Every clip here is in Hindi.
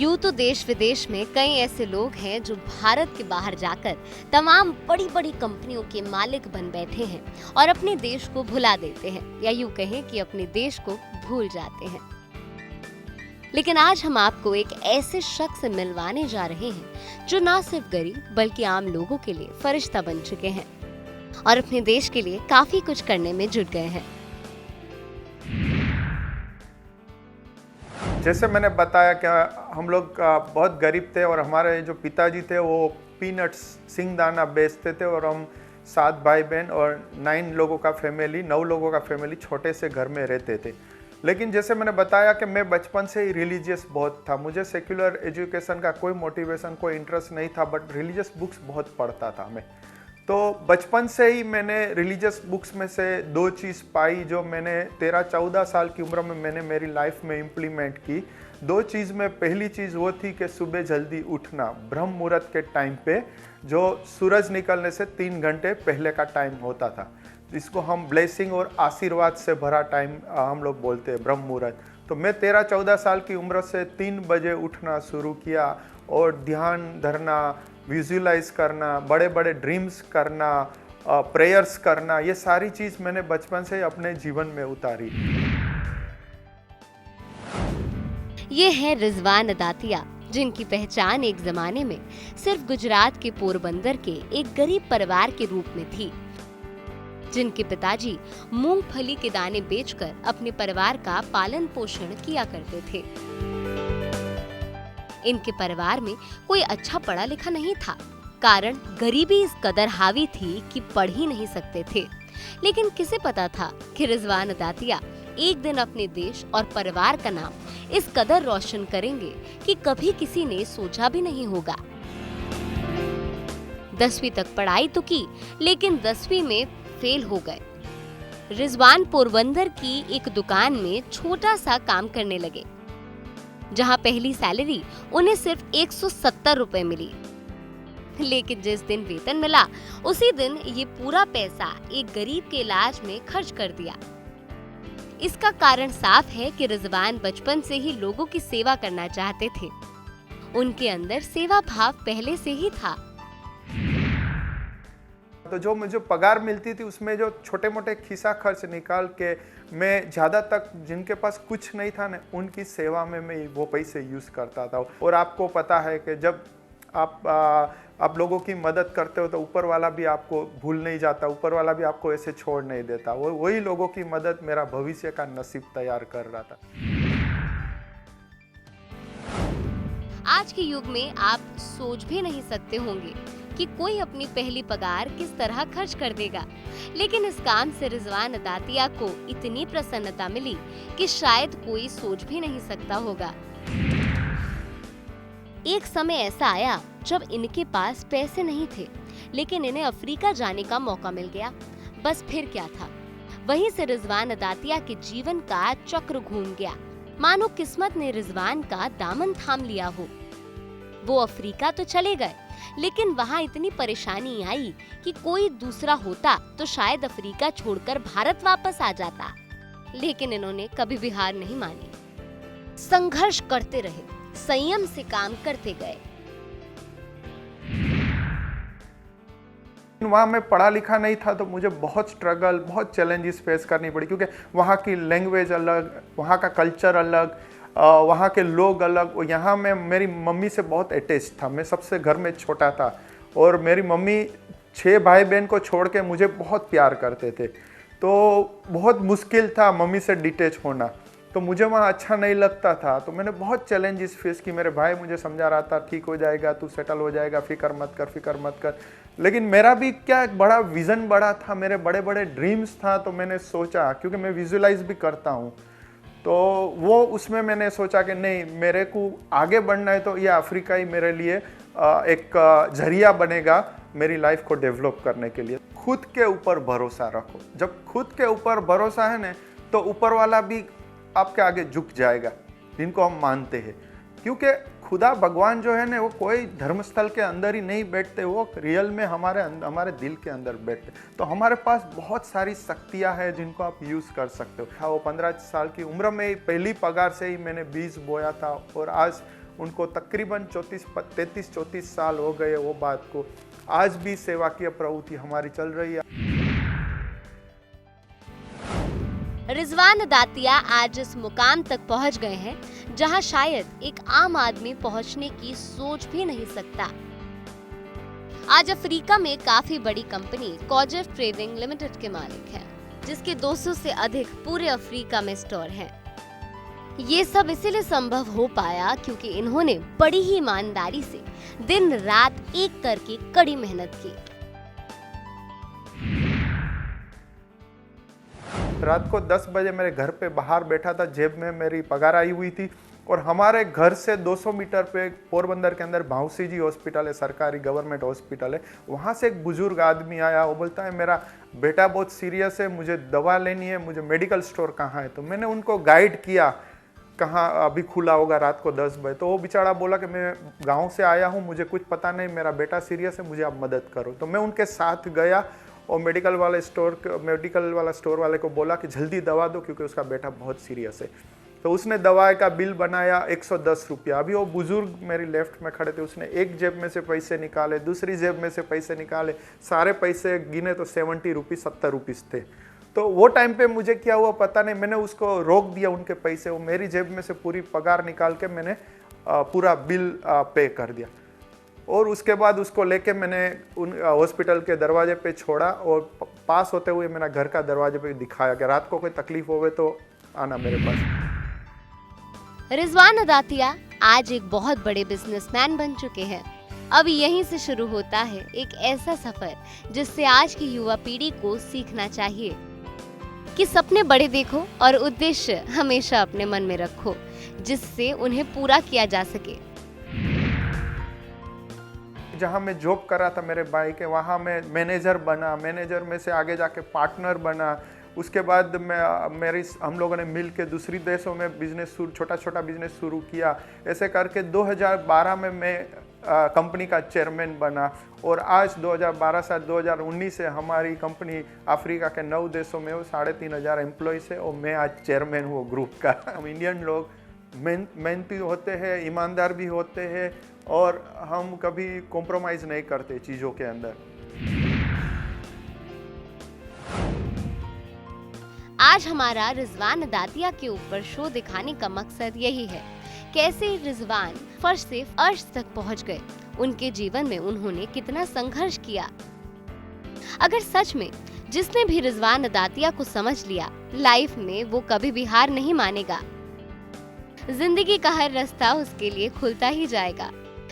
यूं तो देश विदेश में कई ऐसे लोग हैं जो भारत के बाहर जाकर तमाम बड़ी बड़ी कंपनियों के मालिक बन बैठे हैं और अपने देश को भुला देते हैं, या यूं कहें कि अपने देश को भूल जाते हैं। लेकिन आज हम आपको एक ऐसे शख्स से मिलवाने जा रहे हैं जो ना सिर्फ गरीब बल्कि आम लोगों के लिए फरिश्ता बन चुके हैं और अपने देश के लिए काफी कुछ करने में जुट गए हैं। जैसे मैंने बताया कि हम लोग बहुत गरीब थे और हमारे जो पिताजी थे वो पीनट्स सिंगदाना बेचते थे और हम 7 भाई बहन और 9 लोगों का फैमिली छोटे से घर में रहते थे। लेकिन जैसे मैंने बताया कि मैं बचपन से ही रिलीजियस बहुत था। मुझे सेक्युलर एजुकेशन का कोई मोटिवेशन, कोई इंटरेस्ट नहीं था, बट रिलीजियस बुक्स बहुत पढ़ता था मैं। तो बचपन से ही मैंने रिलीजियस बुक्स में से 2 चीज़ पाई जो मैंने 13-14 साल की उम्र में मैंने मेरी लाइफ में इम्प्लीमेंट की। 2 चीज़ में पहली चीज़ वो थी कि सुबह जल्दी उठना, ब्रह्म मुहूर्त के टाइम पे, जो सूरज निकलने से 3 घंटे पहले का टाइम होता था, जिसको हम ब्लेसिंग और आशीर्वाद से भरा टाइम हम लोग बोलते हैं, ब्रह्म मुहूर्त। तो मैं 13-14 साल की उम्र से 3 बजे उठना शुरू किया और ध्यान धरना, विजुलाइज करना, बड़े बड़े ड्रीम्स करना, प्रेयर्स करना, ये सारी चीज़ मैंने बचपन से ही अपने जीवन में उतारी। ये है रिजवान अदातिया, जिनकी पहचान एक जमाने में सिर्फ गुजरात के पोरबंदर के एक गरीब परिवार के रूप में थी, जिनके पिताजी मूंगफली के दाने बेचकर अपने परिवार का पालन पोषण किया करते थे। इनके परिवार में कोई अच्छा पढ़ा लिखा नहीं था, कारण गरीबी इस कदर हावी थी कि पढ़ ही नहीं सकते थे। लेकिन किसे पता था कि रिजवान अदातिया एक दिन अपने देश और परिवार का नाम इस कदर रोशन करेंगे कि कभी किसी ने सोचा भी नहीं होगा। 10वीं तक पढ़ाई तो की, लेकिन 10वीं में फेल हो गए। रिजवान पोरबंदर की एक दुकान में छोटा सा काम करने लगे, जहां पहली सैलरी उन्हें सिर्फ 170 रुपए मिली। लेकिन जिस दिन वेतन मिला उसी दिन ये पूरा पैसा एक गरीब के इलाज में खर्च कर दिया। इसका कारण साफ है कि रिजवान बचपन से ही लोगों की सेवा करना चाहते थे। उनके अंदर सेवा भाव पहले से ही था। तो जो मुझे पगार मिलती थी उसमें जो छोटे मोटे खिस्सा खर्च निकाल के मैं ज़्यादा तक जिनके पास कुछ नहीं था ना, उनकी सेवा में मैं वो पैसे यूज़ करता था। और आपको पता है कि जब आप लोगों की मदद करते हो तो ऊपर वाला भी आपको भूल नहीं जाता, ऊपर वाला भी आपको ऐसे छोड़ नहीं देता। वही लोगों की मदद मेरा भविष्य का नसीब तैयार कर रहा था। आज के युग में आप सोच भी नहीं सकते होंगे कि कोई अपनी पहली पगार किस तरह खर्च कर देगा। लेकिन इस काम से रिजवान अदातिया को इतनी प्रसन्नता मिली कि शायद कोई सोच भी नहीं सकता होगा। एक समय ऐसा आया जब इनके पास पैसे नहीं थे, लेकिन इन्हें अफ्रीका जाने का मौका मिल गया। बस फिर क्या था, वहीं से रिजवान अदातिया के जीवन का चक्र घूम गया, मानो किस्मत ने रिजवान का दामन थाम लिया हो। वो अफ्रीका तो चले गए, लेकिन वहाँ इतनी परेशानी आई कि कोई दूसरा होता तो शायद अफ्रीका छोड़कर भारत वापस आ जाता। लेकिन इन्होंने कभी भी हार नहीं मानी, संघर्ष करते रहे, संयम से काम करते गए। वहाँ मैं पढ़ा लिखा नहीं था तो मुझे बहुत स्ट्रगल, बहुत चैलेंजेस फेस करनी पड़ी, क्योंकि वहाँ की लैंग्वेज अलग, वहाँ का कल्चर अलग, वहाँ के लोग अलग। यहाँ मैं मेरी मम्मी से बहुत अटैच था, मैं सबसे घर में छोटा था और मेरी मम्मी 6 भाई बहन को छोड़ के मुझे बहुत प्यार करते थे। तो बहुत मुश्किल था मम्मी से डिटैच होना, तो मुझे वहाँ अच्छा नहीं लगता था। तो मैंने बहुत चैलेंजेस फेस की। मेरे भाई मुझे समझा रहा था, ठीक हो जाएगा, तू सेटल हो जाएगा, फिक्र मत कर। लेकिन मेरा भी क्या एक बड़ा विज़न बड़ा था, मेरे बड़े बड़े ड्रीम्स था। तो मैंने सोचा, क्योंकि मैं विजुलाइज भी करता हूँ, तो वो उसमें मैंने सोचा कि नहीं, मेरे को आगे बढ़ना है तो ये अफ्रीका ही मेरे लिए एक जरिया बनेगा मेरी लाइफ को डेवलप करने के लिए। खुद के ऊपर भरोसा रखो। जब खुद के ऊपर भरोसा है ना, तो ऊपर वाला भी आपके आगे झुक जाएगा, जिनको हम मानते हैं। क्योंकि खुदा भगवान जो है ना, वो कोई धर्मस्थल के अंदर ही नहीं बैठते, वो रियल में हमारे दिल के अंदर बैठते। तो हमारे पास बहुत सारी शक्तियां हैं जिनको आप यूज़ कर सकते हो। वो 15 साल की उम्र में ही पहली पगार से ही मैंने बीज बोया था और आज उनको तकरीबन 33-34 साल हो गए वो बात को। आज भी सेवाकीय प्रवृत्ति हमारी चल रही है। रिजवान दातिया आज इस मुकाम तक पहुंच गए हैं जहां शायद एक आम आदमी पहुंचने की सोच भी नहीं सकता। आज अफ्रीका में काफी बड़ी कंपनी कॉजेफ ट्रेडिंग लिमिटेड के मालिक हैं, जिसके 200 से अधिक पूरे अफ्रीका में स्टोर हैं। ये सब इसीलिए संभव हो पाया क्योंकि इन्होंने बड़ी ही ईमानदारी से दिन रात एक करके कड़ी मेहनत की। रात को 10 बजे मेरे घर पे बाहर बैठा था, जेब में मेरी पगार आई हुई थी और हमारे घर से 200 मीटर पे पोरबंदर के अंदर भावसी जी हॉस्पिटल है, सरकारी गवर्नमेंट हॉस्पिटल है। वहाँ से एक बुजुर्ग आदमी आया, वो बोलता है मेरा बेटा बहुत सीरियस है, मुझे दवा लेनी है, मुझे मेडिकल स्टोर कहाँ है। तो मैंने उनको गाइड किया कहाँ अभी खुला होगा रात को 10 बजे। तो वो बेचारा बोला कि मैं गाँव से आया हूँ, मुझे कुछ पता नहीं, मेरा बेटा सीरियस है, मुझे आप मदद करो। तो मैं उनके साथ गया और मेडिकल वाला स्टोर वाले को बोला कि जल्दी दवा दो क्योंकि उसका बेटा बहुत सीरियस है। तो उसने दवाई का बिल बनाया 110 रुपया। अभी वो बुजुर्ग मेरी लेफ्ट में खड़े थे, उसने एक जेब में से पैसे निकाले, दूसरी जेब में से पैसे निकाले, सारे पैसे गिने तो 70 रुपीज़ 70 रुपीज़ थे। तो वो टाइम पे मुझे क्या हुआ पता नहीं, मैंने उसको रोक दिया उनके पैसे। वो मेरी जेब में से पूरी पगार निकाल के मैंने पूरा बिल पे कर दिया और उसके बाद उसको लेके मैंने उन हॉस्पिटल के दरवाजे पे छोड़ा और पास होते हुए मेरा घर का दरवाजे पे दिखाया कि रात को कोई तकलीफ होवे तो आना मेरे पास। रिजवान दातिया आज एक बहुत बड़े बिजनेसमैन बन चुके हैं। अब यहीं से शुरू होता है एक ऐसा सफर जिससे आज की युवा पीढ़ी को सीखना चाहिए कि सपने बड़े देखो और उद्देश्य हमेशा अपने मन में रखो, जिससे उन्हें पूरा किया जा सके। जहाँ मैं जॉब कर रहा था मेरे भाई के, वहाँ मैं मैनेजर बना, मैनेजर में से आगे जाके पार्टनर बना। उसके बाद हम लोगों ने मिल के दूसरी देशों में छोटा छोटा बिजनेस शुरू किया। ऐसे करके 2012 में मैं कंपनी का चेयरमैन बना और आज 2012 से 2019 से हमारी कंपनी अफ्रीका के 9 देशों में 3,500 एम्प्लॉयज़ है और मैं आज चेयरमैन हूँ ग्रुप का। हम इंडियन लोग मेहनती होते हैं, ईमानदार भी होते हैं और हम कभी कॉम्प्रोमाइज़ नहीं करते चीज़ों के अंदर। आज हमारा रिजवान दातिया के ऊपर शो दिखाने का मकसद यही है, कैसे रिजवान फर्श से अर्श तक पहुंच गए, उनके जीवन में उन्होंने कितना संघर्ष किया। अगर सच में जिसने भी रिजवान दातिया को समझ लिया, लाइफ में वो कभी भी हार नहीं मानेगा। जिंदगी का हर रास्ता उसके लिए खुलता ही जाएगा।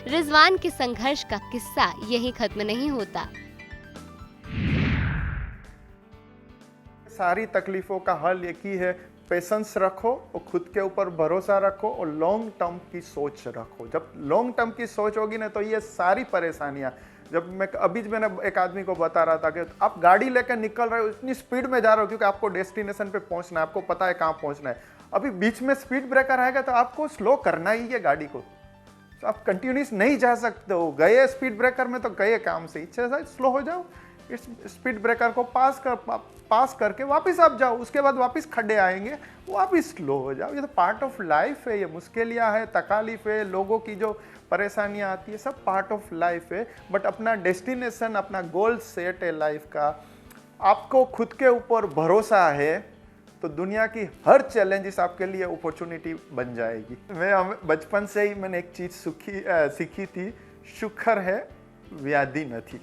रिजवान के संघर्ष का किस्सा यहीं खत्म नहीं होता। सारी तकलीफों का हल एक ही है, पेशेंस रखो और खुद के ऊपर भरोसा रखो और लॉन्ग टर्म की सोच रखो। जब लॉन्ग टर्म की सोच होगी ना तो ये सारी परेशानियां, जब मैंने एक आदमी को बता रहा था कि आप गाड़ी लेकर निकल रहे हो, इतनी स्पीड में जा रहे हो क्योंकि आपको डेस्टिनेशन पे पहुंचना है, आपको पता है कहाँ पहुंचना है। अभी बीच में स्पीड ब्रेकर आएगा तो आपको स्लो करना ही है गाड़ी को, तो आप कंटिन्यूस नहीं जा सकते हो। गए स्पीड ब्रेकर में तो गए काम से, इच्छा से स्लो हो जाओ, इस स्पीड ब्रेकर को पास करके वापस आप जाओ, उसके बाद वापस खड्डे आएंगे, वापस स्लो हो जाओ। ये तो पार्ट ऑफ लाइफ है, ये मुश्किलियाँ है, तकालीफ है, लोगों की जो परेशानियाँ आती है, सब पार्ट ऑफ लाइफ है। बट अपना डेस्टिनेशन, अपना गोल सेट है लाइफ का, आपको खुद के ऊपर भरोसा है तो दुनिया की हर चैलेंजेस आपके लिए अपॉर्चुनिटी बन जाएगी। मैं बचपन से ही मैंने एक चीज़ सीखी थी, शुक्र है व्याधि न थी।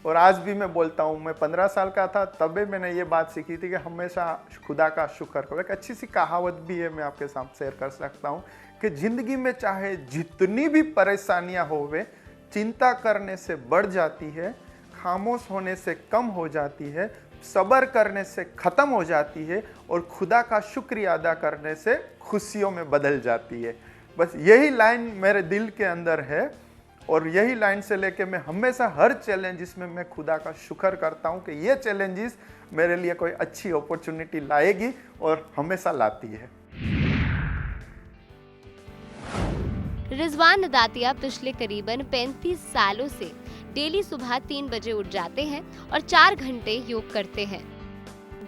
और आज भी मैं बोलता हूँ, मैं 15 साल का था तभी मैंने ये बात सीखी थी कि हमेशा खुदा का शुक्र करो। एक अच्छी सी कहावत भी है, मैं आपके साथ शेयर कर सकता हूँ कि ज़िंदगी में चाहे जितनी भी परेशानियाँ होवे, चिंता करने से बढ़ जाती है, खामोश होने से कम हो जाती है, सब्र करने से ख़त्म हो जाती है और खुदा का शुक्रिया अदा करने से खुशियों में बदल जाती है। बस यही लाइन मेरे दिल के अंदर है और यही लाइन से लेके मैं हमेशा हर चैलेंजेस में मैं खुदा का शुक्र करता हूँ कि ये चैलेंजेस मेरे लिए कोई अच्छी अपॉर्चुनिटी लाएगी और हमेशा लाती है। रिजवान दातिया पिछले करीबन 35 सालों से डेली सुबह 3 बजे उठ जाते हैं और 4 घंटे योग करते हैं।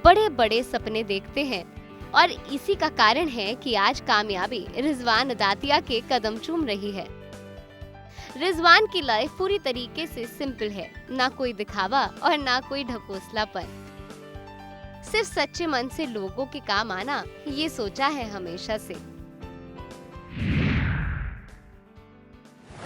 बड़े बड़े सपने देखते हैं, और इसी का कारण है कि आज कामयाबी रिजवान दातिया के कदम चूम रही है। रिजवान की लाइफ पूरी तरीके से सिंपल है, ना कोई दिखावा और ना कोई ढकोसलापन। सिर्फ सच्चे मन से लोगों के काम आना, ये सोचा है हमेशा से।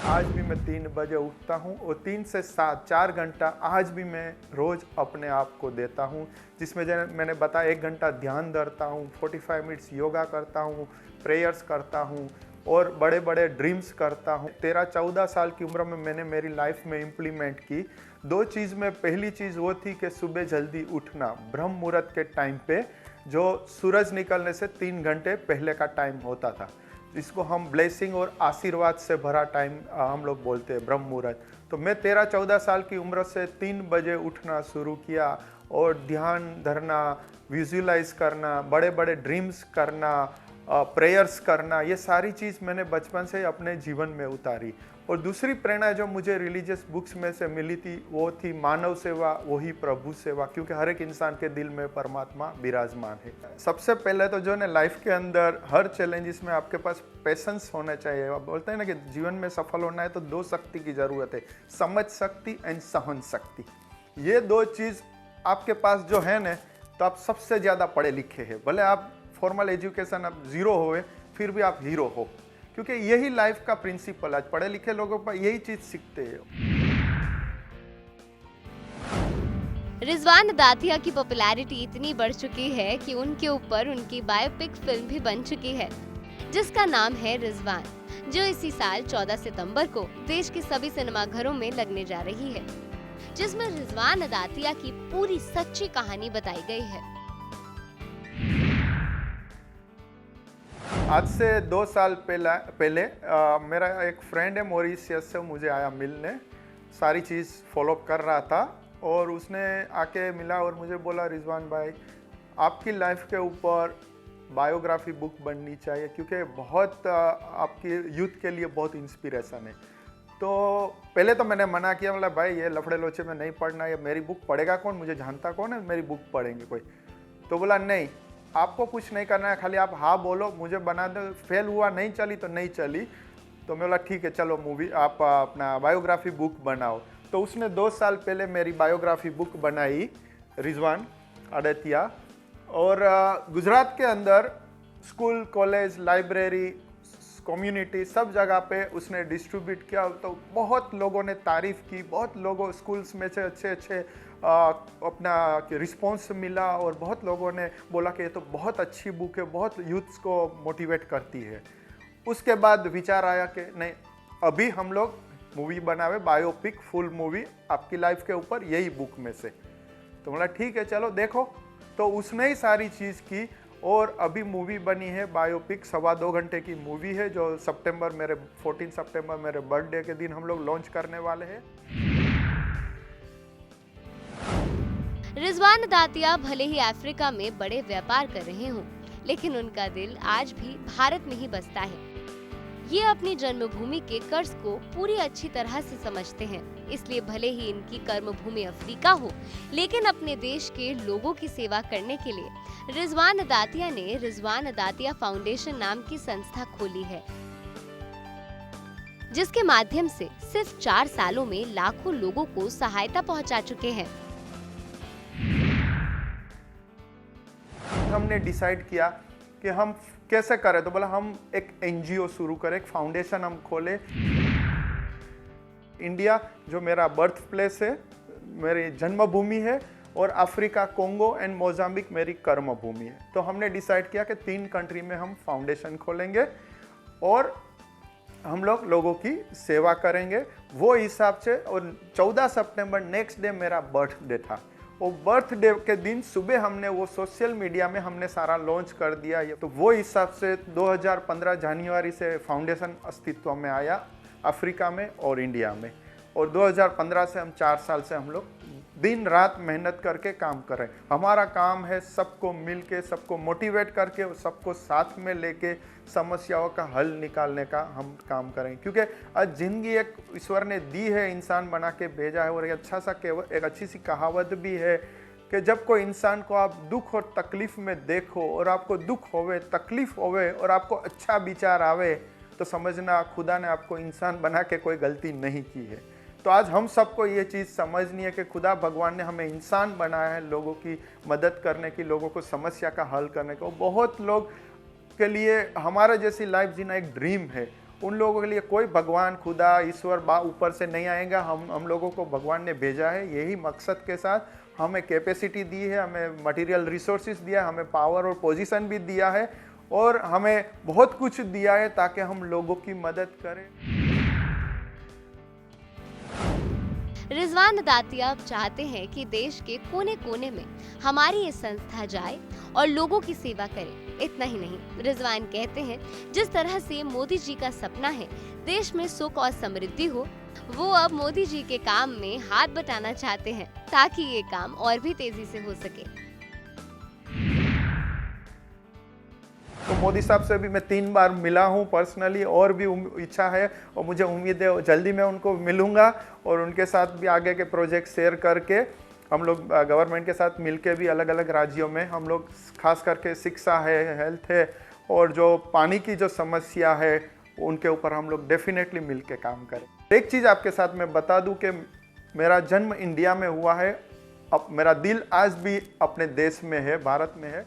आज भी मैं 3 बजे उठता हूँ और 3 से 7 4 घंटा आज भी मैं रोज़ अपने आप को देता हूँ, जिसमें मैंने बताया 1 घंटा ध्यान धरता हूँ, 45 मिनट्स योगा करता हूँ, प्रेयर्स करता हूँ और बड़े बड़े ड्रीम्स करता हूँ। 13-14 साल की उम्र में मैंने मेरी लाइफ में इम्प्लीमेंट की 2 चीज़ में। पहली चीज़ वो थी कि सुबह जल्दी उठना, ब्रह्म मुहूर्त के टाइम पे, जो सूरज निकलने से 3 घंटे पहले का टाइम होता था, जिसको हम ब्लेसिंग और आशीर्वाद से भरा टाइम हम लोग बोलते हैं, ब्रह्म मुहूर्त। तो मैं 13-14 साल की उम्र से 3 बजे उठना शुरू किया और ध्यान धरना, विजुअलाइज करना, बड़े बड़े ड्रीम्स करना, प्रेयर्स करना, ये सारी चीज़ मैंने बचपन से ही अपने जीवन में उतारी। और दूसरी प्रेरणा जो मुझे रिलीजियस बुक्स में से मिली थी वो थी मानव सेवा वही प्रभु सेवा, क्योंकि हर एक इंसान के दिल में परमात्मा विराजमान है। सबसे पहले तो जो है लाइफ के अंदर हर चैलेंजेस में आपके पास पेशेंस होना चाहिए। आप बोलते हैं ना कि जीवन में सफल होना है तो 2 शक्ति की ज़रूरत है, समझ शक्ति एंड सहन शक्ति। ये 2 चीज़ आपके पास जो है ना, तो आप सबसे ज़्यादा पढ़े लिखे हैं। भले आप फॉर्मल एजुकेशन आप 0 होए फिर भी आप हीरो हो, क्योंकि यही लाइफ का प्रिंसिपल, आज पढ़े लिखे लोगों पर यही चीज सीखते हैं। रिजवान दातिया की पॉपुलैरिटी इतनी बढ़ चुकी है कि उनके ऊपर उनकी बायोपिक फिल्म भी बन चुकी है, जिसका नाम है रिजवान, जो इसी साल 14 सितंबर को देश के सभी सिनेमाघरों में लगने जा रही है, जिसमें रिजवान दातिया की पूरी सच्ची कहानी बताई गई है। आज से 2 साल पहले मेरा एक फ्रेंड है मॉरिशियस से, मुझे आया मिलने, सारी चीज़ फॉलो कर रहा था और उसने आके मिला और मुझे बोला, रिजवान भाई आपकी लाइफ के ऊपर बायोग्राफी बुक बननी चाहिए, क्योंकि बहुत आपकी यूथ के लिए बहुत इंस्पिरेशन है। तो पहले तो मैंने मना किया, मतलब भाई ये लफड़े लोचे में नहीं पढ़ना, ये मेरी बुक पढ़ेगा कौन, मुझे जानता कौन है, मेरी बुक पढ़ेंगे कोई। तो बोला नहीं, आपको कुछ नहीं करना है, खाली आप हाँ बोलो, मुझे बना दो, फेल हुआ, नहीं चली तो नहीं चली। तो मैं बोला ठीक है चलो मूवी आप अपना बायोग्राफी बुक बनाओ। तो उसने 2 साल पहले मेरी बायोग्राफी बुक बनाई, रिजवान दातिया, और गुजरात के अंदर स्कूल, कॉलेज, लाइब्रेरी, कम्युनिटी, सब जगह पे उसने डिस्ट्रीब्यूट किया। तो बहुत लोगों ने तारीफ़ की, बहुत लोगों स्कूल्स में से अच्छे अपना रिस्पॉन्स मिला और बहुत लोगों ने बोला कि ये तो बहुत अच्छी बुक है, बहुत यूथ्स को मोटिवेट करती है। उसके बाद विचार आया कि नहीं, अभी हम लोग मूवी बनावे, बायोपिक फुल मूवी आपकी लाइफ के ऊपर, यही बुक में से। तो बोला ठीक है चलो देखो। तो उसने ही सारी चीज़ की और अभी मूवी बनी है बायोपिक, 2.25 घंटे की मूवी है, जो 14 सितंबर मेरे बर्थडे के दिन हम लोग लॉन्च करने वाले हैं। रिजवान दातिया भले ही अफ्रीका में बड़े व्यापार कर रहे हों, लेकिन उनका दिल आज भी भारत में ही बसता है। ये अपनी जन्मभूमि के कर्ज को पूरी अच्छी तरह से समझते हैं, इसलिए भले ही इनकी कर्मभूमि अफ्रीका हो, लेकिन अपने देश के लोगों की सेवा करने के लिए रिजवान दातिया ने रिजवान दातिया फाउंडेशन नाम की संस्था खोली है, जिसके माध्यम से सिर्फ 4 सालों में लाखों लोगों को सहायता पहुंचा चुके हैं। हमने डिसाइड किया कि हम कैसे करें, तो बोला हम एक एनजीओ शुरू करें, एक फाउंडेशन हम खोले। इंडिया जो मेरा बर्थ प्लेस है, मेरी जन्मभूमि है, और अफ्रीका, कोंगो एंड मोजाम्बिक मेरी कर्मभूमि है। तो हमने डिसाइड किया कि 3 कंट्री में हम फाउंडेशन खोलेंगे और हम लोग लोगों की सेवा करेंगे वो हिसाब से। और 14 सितंबर नेक्स्ट डे मेरा बर्थडे था, वो बर्थडे के दिन सुबह हमने वो सोशल मीडिया में हमने सारा लॉन्च कर दिया। तो वो हिसाब से 2015 जनवरी से फाउंडेशन अस्तित्व में आया अफ्रीका में और इंडिया में, और 2015 से हम 4 साल से हम लोग दिन रात मेहनत करके काम कर रहे हैं। हमारा काम है सबको मिल के, सबको मोटिवेट करके और सबको साथ में लेके समस्याओं का हल निकालने का हम काम करें, क्योंकि आज ज़िंदगी एक ईश्वर ने दी है, इंसान बना के भेजा है। और एक अच्छी सी कहावत भी है कि जब कोई इंसान को आप दुख और तकलीफ में देखो और आपको दुख होवे, तकलीफ होवे और आपको अच्छा विचार आवे, तो समझना खुदा ने आपको इंसान बना के कोई गलती नहीं की है। तो आज हम सबको ये चीज़ समझनी है कि खुदा भगवान ने हमें इंसान बनाया है लोगों की मदद करने की, लोगों को समस्या का हल करने को। बहुत लोग के लिए हमारा जैसी लाइफ जीना एक ड्रीम है। उन लोगों के लिए कोई भगवान, खुदा, ईश्वर ऊपर से नहीं आएगा। हम लोगों को भगवान ने भेजा है यही मकसद के साथ। हमें कैपेसिटी दी है, हमें मटेरियल रिसोर्सेज दिया है, हमें पावर और पोजीशन भी दिया है और हमें बहुत कुछ दिया है ताकि हम लोगों की मदद करें। रिजवान दातिया चाहते हैं कि देश के कोने कोने में हमारी ये संस्था जाए और लोगों की सेवा करे। इतना ही नहीं, रिजवान कहते हैं जिस तरह से मोदी जी का सपना है देश में सुख और समृद्धि हो, वो अब मोदी जी के काम में हाथ बटाना चाहते हैं ताकि ये काम और भी तेजी से हो सके। तो मोदी साहब से भी मैं 3 बार मिला हूँ पर्सनली, और भी इच्छा है और मुझे उम्मीद है जल्दी मैं उनको मिलूँगा और उनके साथ भी आगे के प्रोजेक्ट शेयर करके हम लोग गवर्नमेंट के साथ मिलके भी अलग अलग राज्यों में हम लोग खास करके शिक्षा है, हेल्थ है और जो पानी की जो समस्या है उनके ऊपर हम लोग डेफिनेटली मिलके काम करें। एक चीज़ आपके साथ मैं बता दूं कि मेरा जन्म इंडिया में हुआ है, अब मेरा दिल आज भी अपने देश में है, भारत में है।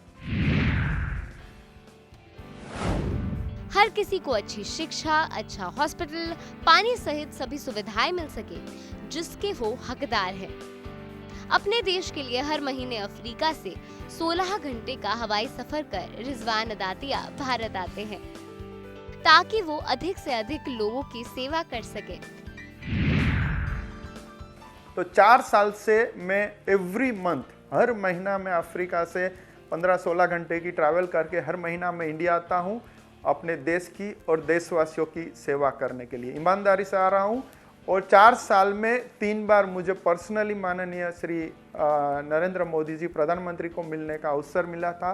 हर किसी को अच्छी शिक्षा, अच्छा हॉस्पिटल, पानी सहित सभी सुविधाएं मिल सके जिसके वो हकदार है। अपने देश के लिए हर महीने अफ्रीका से 16 घंटे का हवाई सफर कर रिजवान दातिया भारत आते हैं ताकि वो अधिक से अधिक लोगों की सेवा कर सके। तो 4 साल से मैं एवरी मंथ, हर महीना में अफ्रीका से 15-16 घंटे की ट्रैवल करके हर महीना मैं इंडिया आता हूँ अपने देश की और देशवासियों की सेवा करने के लिए। ईमानदारी से आ रहा हूँ और 4 साल में 3 बार मुझे पर्सनली माननीय श्री नरेंद्र मोदी जी प्रधानमंत्री को मिलने का अवसर मिला था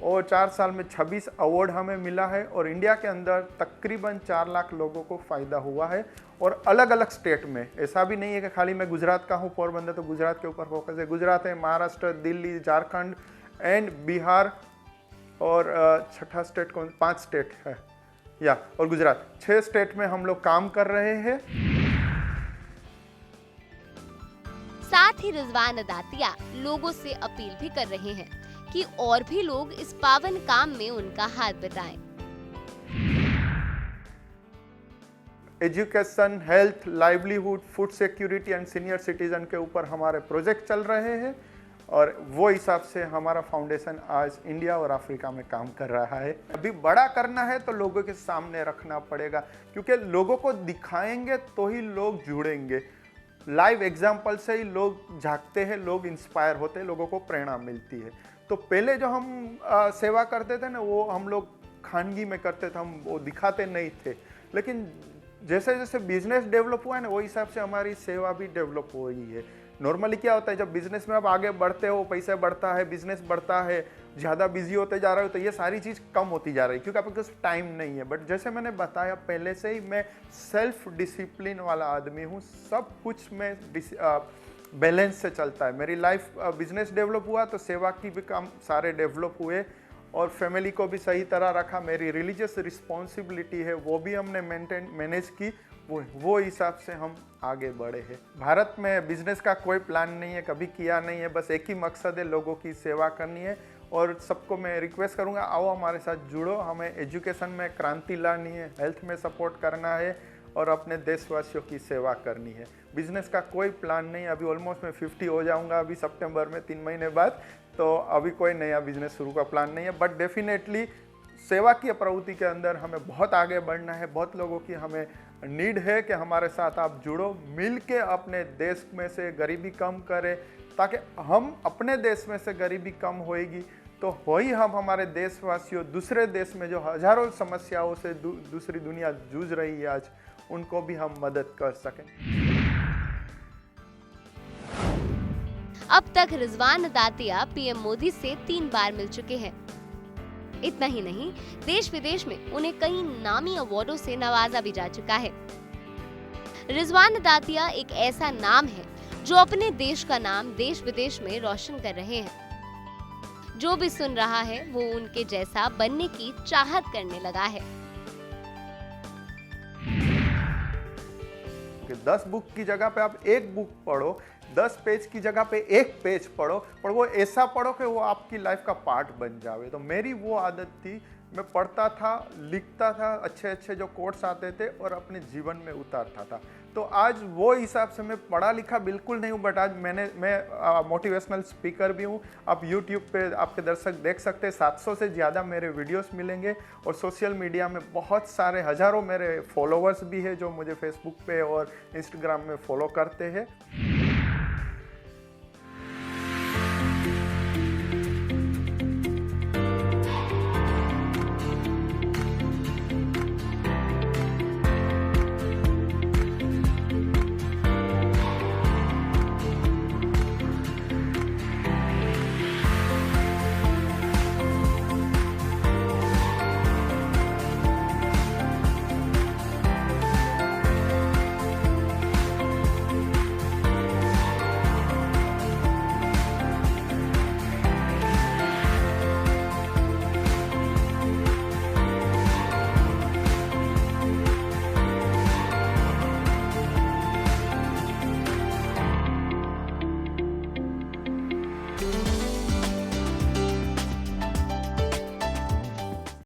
और 4 साल में 26 अवार्ड हमें मिला है और इंडिया के अंदर तकरीबन 4 लाख लोगों को फ़ायदा हुआ है और अलग अलग स्टेट में। ऐसा भी नहीं है कि खाली मैं गुजरात का हूँ, पोरबंदर, तो गुजरात के ऊपर फोकस है। गुजरात है, महाराष्ट्र, दिल्ली, झारखंड एंड बिहार और छठा स्टेट कौन, 5 स्टेट है या, और गुजरात, 6 स्टेट में हम लोग काम कर रहे हैं। साथ ही रिजवान दातिया लोगों से अपील भी कर रहे हैं कि और भी लोग इस पावन काम में उनका हाथ बटाएं। Education, health, livelihood, food security and senior citizen के ऊपर हमारे प्रोजेक्ट चल रहे हैं और वो हिसाब से हमारा फाउंडेशन आज इंडिया और अफ्रीका में काम कर रहा है। अभी बड़ा करना है तो लोगों के सामने रखना पड़ेगा, क्योंकि लोगों को दिखाएंगे तो ही लोग जुड़ेंगे। लाइव एग्जाम्पल से ही लोग झांकते हैं, लोग इंस्पायर होते हैं, लोगों को प्रेरणा मिलती है। तो पहले जो हम सेवा करते थे ना, वो हम लोग खानगी में करते थे, हम वो दिखाते नहीं थे। लेकिन जैसे जैसे बिजनेस डेवलप हुआ है ना, वो हिसाब से हमारी सेवा भी डेवलप हो रही है। नॉर्मली क्या होता है, जब बिजनेस में आप आगे बढ़ते हो, पैसा बढ़ता है, बिजनेस बढ़ता है, ज़्यादा बिजी होते जा रहे हो, तो ये सारी चीज़ कम होती जा रही है क्योंकि आपके पास टाइम नहीं है। बट जैसे मैंने बताया पहले से ही, मैं सेल्फ डिसिप्लिन वाला आदमी हूँ। सब कुछ में बैलेंस से चलता है। मेरी लाइफ बिजनेस डेवलप हुआ तो सेवा की भी काम सारे डेवलप हुए और फैमिली को भी सही तरह रखा। मेरी रिलीजियस रिस्पॉन्सिबिलिटी है वो भी हमने मैनेज की, वो हिसाब से हम आगे बढ़े हैं। भारत में बिजनेस का कोई प्लान नहीं है, कभी किया नहीं है, बस एक ही मकसद है, लोगों की सेवा करनी है। और सबको मैं रिक्वेस्ट करूंगा, आओ हमारे साथ जुड़ो। हमें एजुकेशन में क्रांति लानी है, हेल्थ में सपोर्ट करना है और अपने देशवासियों की सेवा करनी है। बिजनेस का कोई प्लान नहीं, अभी ऑलमोस्ट मैं 50 हो जाऊंगा अभी सितंबर में, 3 महीने बाद, तो अभी कोई नया बिजनेस शुरू का प्लान नहीं है। बट डेफिनेटली सेवा की प्रवृत्ति के अंदर हमें बहुत आगे बढ़ना है। बहुत लोगों की हमें नीड है कि हमारे साथ आप जुड़ो, मिल के अपने देश में से गरीबी कम करें, ताकि हम अपने देश में से गरीबी कम होएगी तो वही हम हमारे देशवासियों दूसरे देश में जो हजारों समस्याओं से दूसरी दुनिया जूझ रही है आज, उनको भी हम मदद कर सकें। अब तक रिजवान दातिया पीएम मोदी से 3 बार मिल चुके हैं। इतना ही नहीं, देश विदेश में उन्हें कई नामी अवार्डों से नवाजा भी जा चुका है। रिजवान दातिया एक ऐसा नाम है जो अपने देश का नाम देश विदेश में रोशन कर रहे हैं। जो भी सुन रहा है वो उनके जैसा बनने की चाहत करने लगा है। कि 10 बुक की जगह पे आप एक बुक पढ़ो, 10 पेज की जगह पे एक पेज पढ़ो, पर वो ऐसा पढ़ो कि वो आपकी लाइफ का पार्ट बन जावे। तो मेरी वो आदत थी, मैं पढ़ता था, लिखता था, अच्छे अच्छे जो कोट्स आते थे और अपने जीवन में उतारता था। तो आज वो हिसाब से मैं पढ़ा लिखा बिल्कुल नहीं हूँ, बट आज मैं मोटिवेशनल स्पीकर भी हूँ। आप यूट्यूब पे आपके दर्शक देख सकते हैं, 700 से ज़्यादा मेरे वीडियोस मिलेंगे और सोशल मीडिया में बहुत सारे हज़ारों मेरे फॉलोअर्स भी हैं जो मुझे फेसबुक पे और इंस्टाग्राम में फॉलो करते हैं।